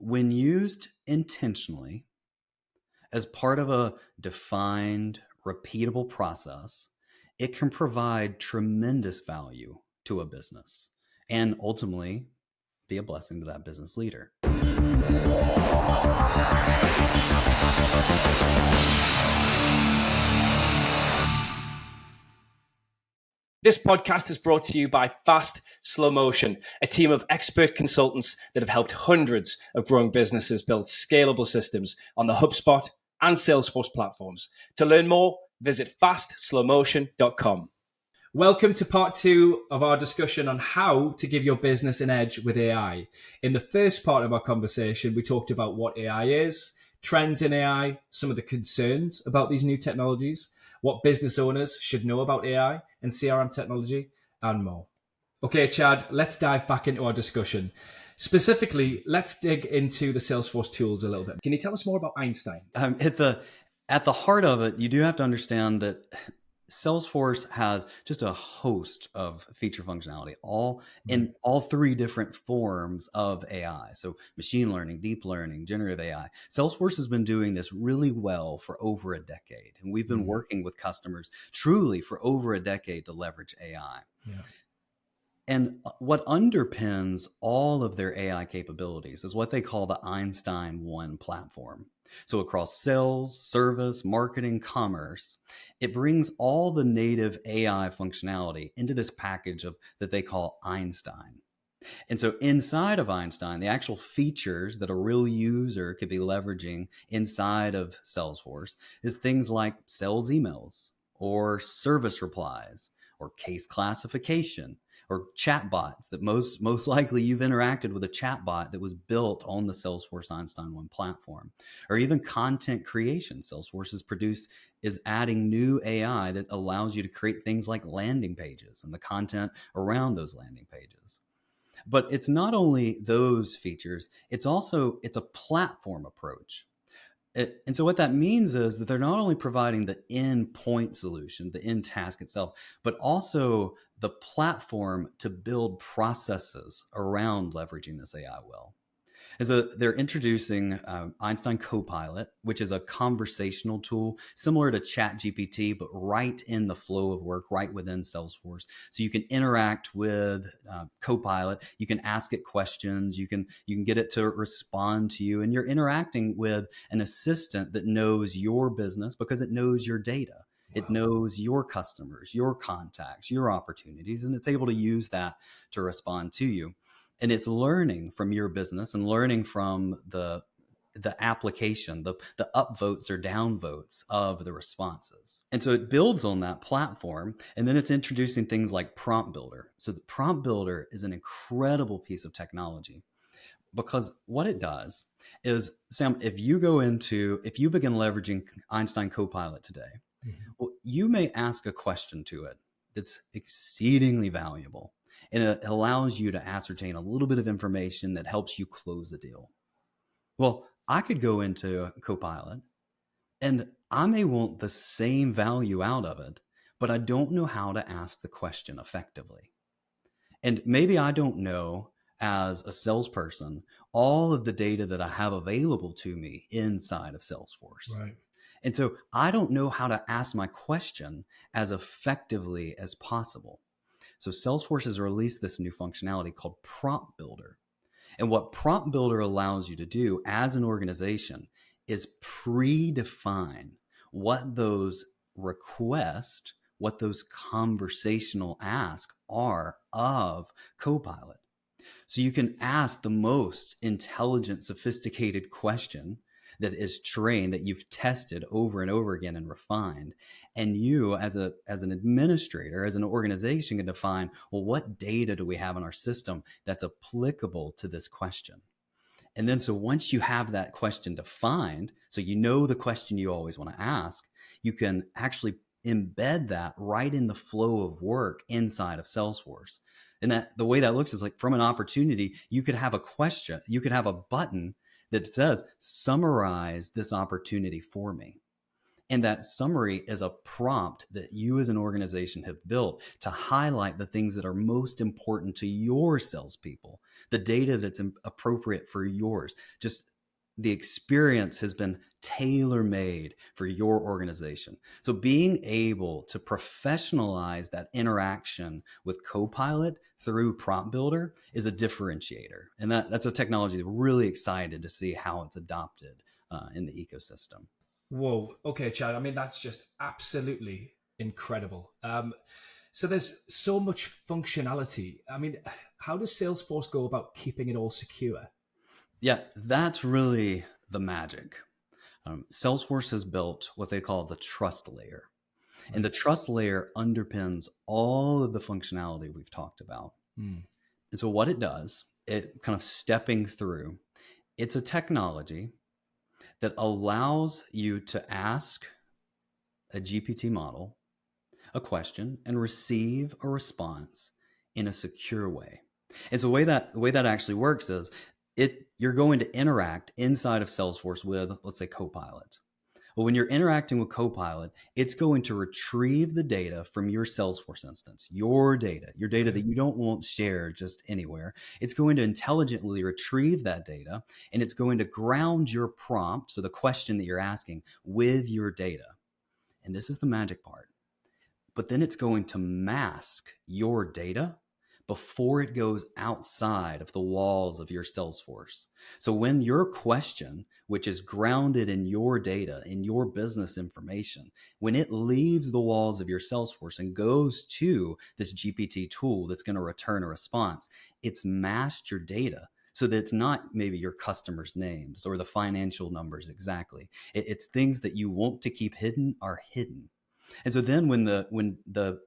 when used intentionally as part of a defined, repeatable process, it can provide tremendous value to a business and ultimately be a blessing to that business leader. This podcast is brought to you by Fast Slow Motion, a team of expert consultants that have helped hundreds of growing businesses build scalable systems on the HubSpot and Salesforce platforms. To learn more, visit fastslowmotion.com. Welcome to part 2 of our discussion on how to give your business an edge with AI. In the first part of our conversation, we talked about what AI is, trends in AI, some of the concerns about these new technologies, what business owners should know about AI and CRM technology, and more. Okay, Chad, let's dive back into our discussion. Specifically, let's dig into the Salesforce tools a little bit. Can you tell us more about Einstein? At the heart of it, you do have to understand that Salesforce has just a host of feature functionality, all in all 3 different forms of AI. So machine learning, deep learning, generative AI. Salesforce has been doing this really well for over a decade. And we've been working with customers truly for over a decade to leverage AI. Yeah. And what underpins all of their AI capabilities is what they call the Einstein 1 platform. So across sales, service, marketing, commerce, it brings all the native AI functionality into this package that they call Einstein. And so inside of Einstein, the actual features that a real user could be leveraging inside of Salesforce is things like sales emails or service replies or case classification or chatbots that most likely you've interacted with a chatbot that was built on the Salesforce Einstein 1 platform, or even content creation. Salesforce is adding new AI that allows you to create things like landing pages and the content around those landing pages. But it's not only those features, it's a platform approach. And so what that means is that they're not only providing the end point solution, the end task itself, but also the platform to build processes around leveraging this AI well. And so they're introducing Einstein Copilot, which is a conversational tool similar to ChatGPT, but right in the flow of work, right within Salesforce. So you can interact with Copilot, you can ask it questions, you can get it to respond to you, and you're interacting with an assistant that knows your business because it knows your data. It knows your customers, your contacts, your opportunities, and it's able to use that to respond to you. And it's learning from your business and learning from the application, the upvotes or downvotes of the responses. And so it builds on that platform, and then it's introducing things like Prompt Builder. So the Prompt Builder is an incredible piece of technology because what it does is, Sam, if you begin leveraging Einstein Copilot today, well, you may ask a question to it that's exceedingly valuable. And it allows you to ascertain a little bit of information that helps you close the deal. Well, I could go into Copilot and I may want the same value out of it, but I don't know how to ask the question effectively. And maybe I don't know, as a salesperson, all of the data that I have available to me inside of Salesforce. Right. And so I don't know how to ask my question as effectively as possible. So Salesforce has released this new functionality called Prompt Builder. And what Prompt Builder allows you to do as an organization is predefine what those requests, what those conversational asks are of Copilot. So you can ask the most intelligent, sophisticated question that is trained, that you've tested over and over again and refined. And you as an administrator, as an organization, can define, well, what data do we have in our system that's applicable to this question? And then so once you have that question defined, so you know the question you always want to ask, you can actually embed that right in the flow of work inside of Salesforce. And that the way that looks is like, from an opportunity, you could have a question, you could have a button that says, summarize this opportunity for me. And that summary is a prompt that you as an organization have built to highlight the things that are most important to your salespeople, the data that's appropriate for yours. Just the experience has been tailor made for your organization. So being able to professionalize that interaction with Copilot through Prompt Builder is a differentiator. And that's a technology that we're really excited to see how it's adopted in the ecosystem. Whoa. Okay, Chad. I mean, that's just absolutely incredible. So there's so much functionality. I mean, how does Salesforce go about keeping it all secure? Yeah, that's really the magic. Salesforce has built what they call the trust layer. And Right. the trust layer underpins all of the functionality we've talked about. Mm. And so, what it does, it kind of stepping through, it's a technology that allows you to ask a GPT model a question and receive a response in a secure way. And so the way that actually works is you're going to interact inside of Salesforce with, let's say, Copilot. Well, when you're interacting with Copilot, it's going to retrieve the data from your Salesforce instance, your data Okay. that you don't want shared just anywhere. It's going to intelligently retrieve that data, and it's going to ground your prompt, so the question that you're asking, with your data. And this is the magic part. But then it's going to mask your data before it goes outside of the walls of your Salesforce. So when your question, which is grounded in your data, in your business information, when it leaves the walls of your Salesforce and goes to this GPT tool that's going to return a response, it's masked your data so that it's not maybe your customers' names or the financial numbers exactly. It's things that you want to keep hidden are hidden. And so then when the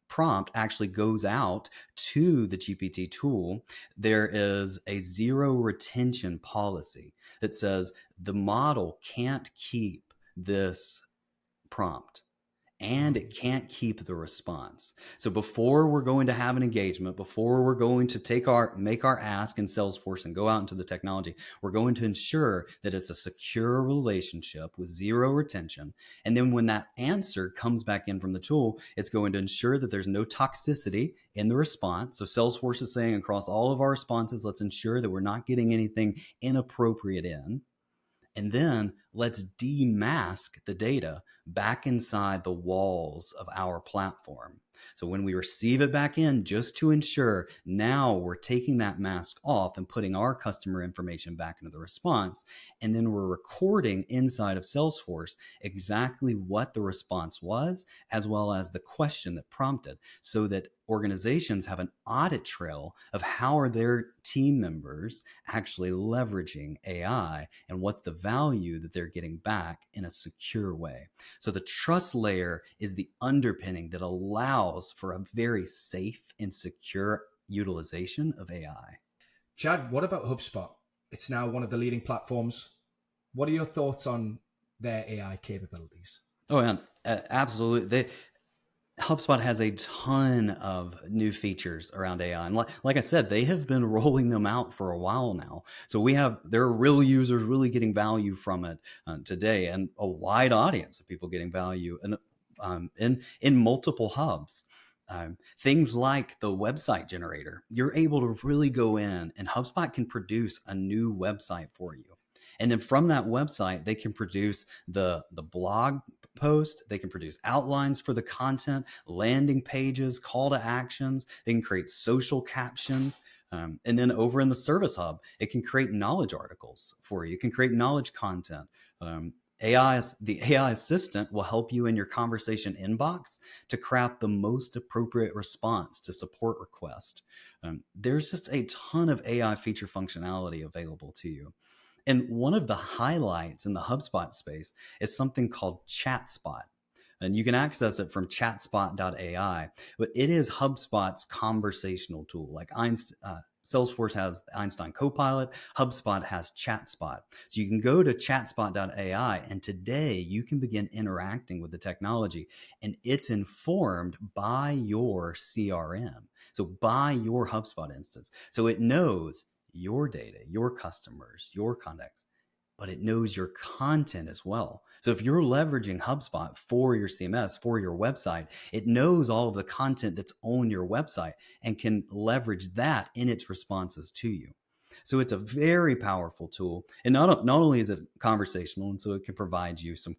prompt actually goes out to the GPT tool, there is a zero retention policy that says the model can't keep this prompt and it can't keep the response. So before we're going to have an engagement, before we're going to make our ask in Salesforce and go out into the technology, we're going to ensure that it's a secure relationship with zero retention. And then when that answer comes back in from the tool, it's going to ensure that there's no toxicity in the response. So Salesforce is saying across all of our responses, let's ensure that we're not getting anything inappropriate in. And then let's demask the data back inside the walls of our platform. So when we receive it back in, just to ensure now we're taking that mask off and putting our customer information back into the response. And then we're recording inside of Salesforce exactly what the response was, as well as the question that prompted, so that organizations have an audit trail of how are their team members actually leveraging AI and what's the value that they're getting back in a secure way. So the trust layer is the underpinning that allows for a very safe and secure utilization of AI. Chad, what about HubSpot? It's now one of the leading platforms. What are your thoughts on their AI capabilities? Oh, man, absolutely. HubSpot has a ton of new features around AI. And like I said, they have been rolling them out for a while now. So there are real users really getting value from it today, and a wide audience of people getting value in multiple hubs. Things like the website generator, you're able to really go in and HubSpot can produce a new website for you. And then from that website, they can produce the blog post, they can produce outlines for the content, landing pages, call to actions, they can create social captions. And then over in the Service Hub, it can create knowledge articles for you. It can create knowledge content. The AI assistant will help you in your conversation inbox to craft the most appropriate response to support request. There's just a ton of AI feature functionality available to you. And one of the highlights in the HubSpot space is something called ChatSpot. And you can access it from chatspot.ai, but it is HubSpot's conversational tool. Like Salesforce has Einstein Copilot, HubSpot has ChatSpot. So you can go to chatspot.ai, and today you can begin interacting with the technology, and it's informed by your CRM. So by your HubSpot instance. So it knows your data, your customers, your contacts, but it knows your content as well. So if you're leveraging HubSpot for your CMS, for your website, it knows all of the content that's on your website and can leverage that in its responses to you. So it's a very powerful tool. And not only is it conversational, and so it can provide you some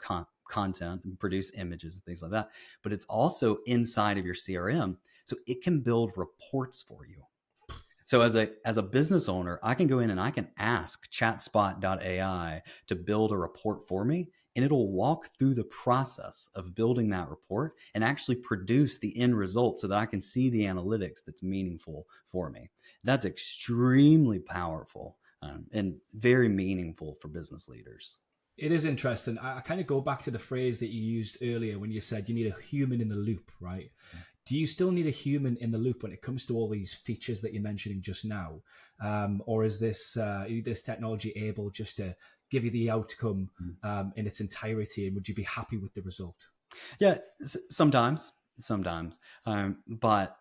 content and produce images and things like that, but it's also inside of your CRM. So it can build reports for you. So as a business owner, I can go in and I can ask ChatSpot.ai to build a report for me, and it'll walk through the process of building that report and actually produce the end result so that I can see the analytics that's meaningful for me. That's extremely powerful and very meaningful for business leaders. It is interesting. I kind of go back to the phrase that you used earlier when you said you need a human in the loop, right? Do you still need a human in the loop when it comes to all these features that you're mentioning just now? Or is this technology able just to give you the outcome in its entirety? And would you be happy with the result? Yeah, sometimes, but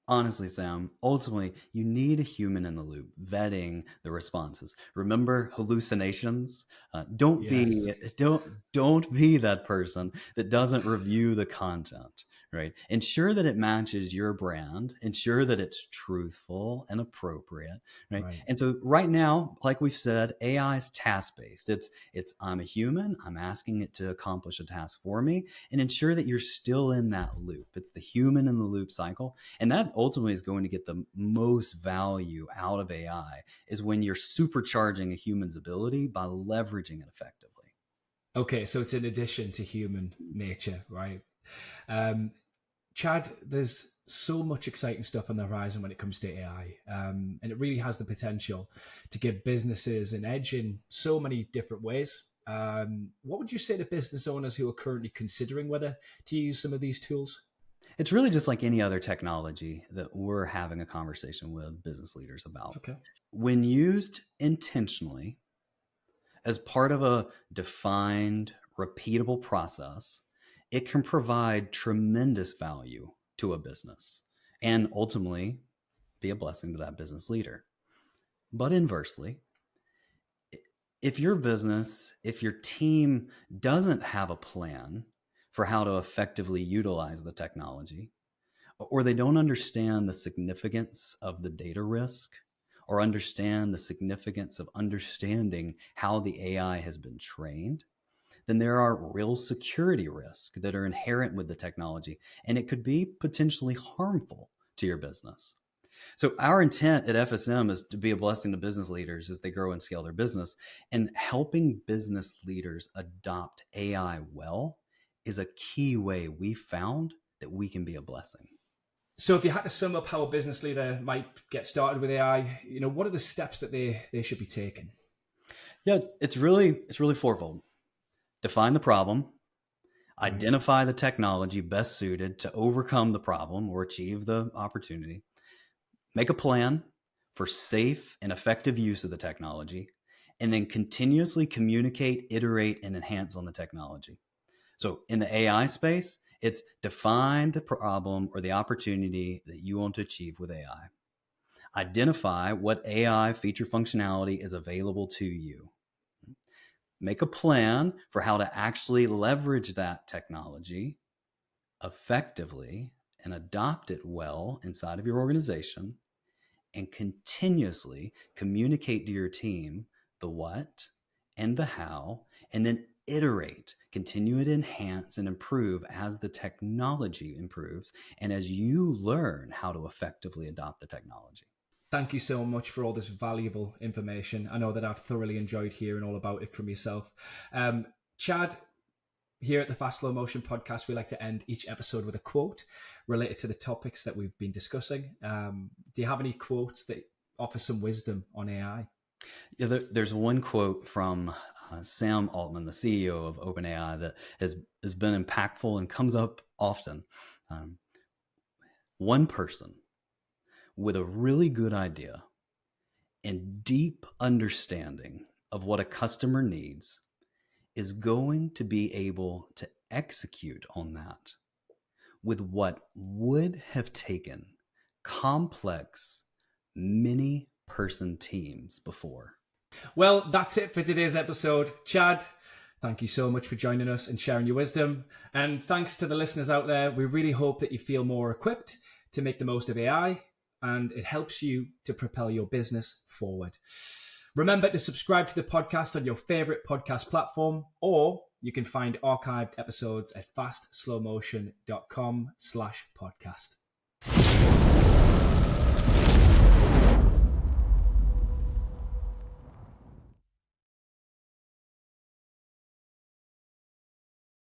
honestly, Sam, ultimately, you need a human in the loop vetting the responses. Remember hallucinations? Don't Yes. be don't be that person that doesn't review the content, right? Ensure that it matches your brand. Ensure that it's truthful and appropriate, right? Right. And so, right now, like we've said, AI is task based. It's I'm a human. I'm asking it to accomplish a task for me, and ensure that you're still in that loop. It's the human in the loop cycle, and that ultimately is going to get the most value out of AI is when you're supercharging a human's ability by leveraging it effectively. Okay, so it's in addition to human nature, right? Um, Chad, there's so much exciting stuff on the horizon when it comes to AI, and it really has the potential to give businesses an edge in so many different ways. What would you say to business owners who are currently considering whether to use some of these tools? It's really just like any other technology that we're having a conversation with business leaders about. Okay. When used intentionally as part of a defined, repeatable process, it can provide tremendous value to a business and ultimately be a blessing to that business leader. But inversely, if your business, if your team doesn't have a plan for how to effectively utilize the technology, or they don't understand the significance of the data risk, or understand the significance of understanding how the AI has been trained, then there are real security risks that are inherent with the technology, and it could be potentially harmful to your business. So our intent at FSM is to be a blessing to business leaders as they grow and scale their business, and helping business leaders adopt AI well is a key way we found that we can be a blessing. So, if you had to sum up how a business leader might get started with AI, what are the steps that they should be taking? Yeah, it's really fourfold. Define the problem, Right. identify the technology best suited to overcome the problem or achieve the opportunity, make a plan for safe and effective use of the technology, and then continuously communicate, iterate, and enhance on the technology. So in the AI space, it's define the problem or the opportunity that you want to achieve with AI. Identify what AI feature functionality is available to you. Make a plan for how to actually leverage that technology effectively and adopt it well inside of your organization, and continuously communicate to your team the what and the how, and then iterate, continue to enhance and improve as the technology improves and as you learn how to effectively adopt the technology. Thank you so much for all this valuable information. I know that I've thoroughly enjoyed hearing all about it from yourself. Chad, here at the Fast Slow Motion podcast, we like to end each episode with a quote related to the topics that we've been discussing. Do you have any quotes that offer some wisdom on AI? Yeah, there's one quote from Sam Altman, the CEO of OpenAI, that has been impactful and comes up often. Um, One person with a really good idea and deep understanding of what a customer needs is going to be able to execute on that with what would have taken complex many person teams before. Well, that's it for today's episode. Chad, thank you so much for joining us and sharing your wisdom. And thanks to the listeners out there. We really hope that you feel more equipped to make the most of AI and it helps you to propel your business forward. Remember to subscribe to the podcast on your favorite podcast platform, or you can find archived episodes at fastslowmotion.com/podcast.